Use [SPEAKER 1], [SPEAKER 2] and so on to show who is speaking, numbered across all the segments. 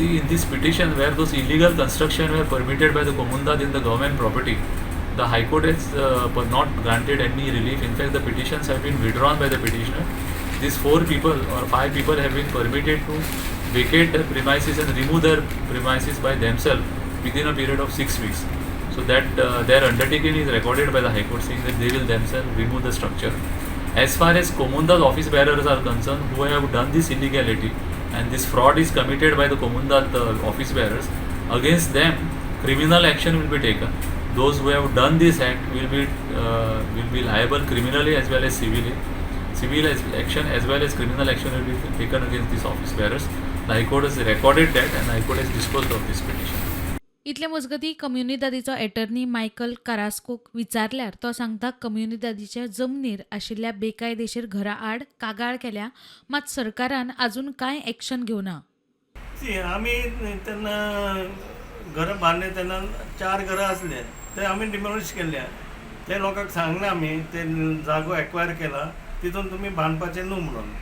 [SPEAKER 1] See, in this petition where those illegal construction were permitted by the Comunidade in the government property, the High Court has not granted any relief. In fact, the petitions have been withdrawn by the petitioner. These 4 people or 5 people have been permitted to vacate their premises and remove their premises by themselves within a period of 6 weeks. So that their undertaking is recorded by the High Court saying that they will themselves remove the structure. As far as Comunidade office bearers are concerned who have done this illegality and this fraud is committed by the Comunidade office bearers, against them criminal action will be taken. Those who have done this act will be liable criminally as well as civilly. Civil action as well as criminal action will be taken against these office bearers. The High Court has recorded that and the High Court has disposed of this petition.
[SPEAKER 2] इतले मजगती कम्युनिदादीचो attorney Michael कारास्कोक विचारल्यार तो सांगता कम्युनिदादीच्या जमनीर आशिल्ल्या बेकायदेशीर घरा आड कागाळ केल्या, मात सरकारान अजून कांय एक्शन घेवना.
[SPEAKER 3] आमी तेन्ना घरां बांदले तेन्ना 4 घरां आसले ते आमी डिमॉलिश केल्या. ते लोकांक सांगना आमी ते जागो एक्वायर केला तितून तुमी बांदपाचें न्हू म्हणून.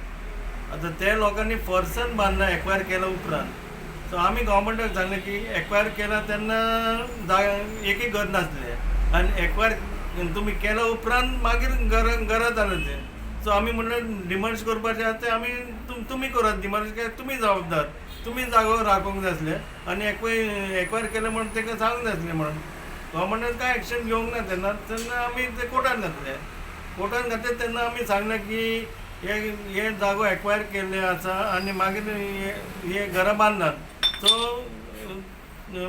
[SPEAKER 3] आतां ते लोकांनी फॉर्सान बांदला एक्वायर केल्या उपरांत. सो आमी गव्हर्मेंटाक सांगलें की एक्वायर केला तेन्ना एकय घर नासलें आनी एक्वायर तुमी केल्या उपरांत मागीर घरां जालें तें. सो आमी म्हणलें डिमॉलिश करपाचें आसा तें आमी तुमी करात, डिमॉलिश केल्यार तुमी जबाबदार, तुमी जागो राखोंक जाय आसलें आनी एक्वायर केलें म्हणून ताका सांगूंक जाय आसलें म्हणून. गव्हर्मेंटान कांय एक्शन घेवंक ना तेन्ना आमी ते कोर्टान घातले. कोर्टान घातले तेन्ना आमी सांगलें की हे जागो एक्वायर केल्ले आसा आनी मागीर हे घरां बांदनात. सो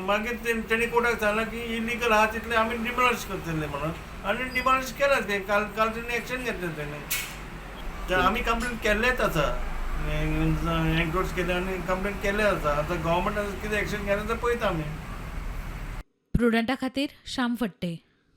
[SPEAKER 3] मागीर तेणी कोर्टाक सांगलां की इलिगल आहा तितले आमी डिमॉलिश करतले म्हणून आनी डिमॉलिश केलां तें. काल तेणी एक्शन घेतलें तेणी. आमी कंप्लेन केल्लेच आसा, एनक्रोच केले आनी कंप्लेन केले आसा. आतां गव्हर्मेंटान कितें एक्शन घेतलें तें पळयता आमी.
[SPEAKER 2] प्रुडंटा खातीर श्याम फडते.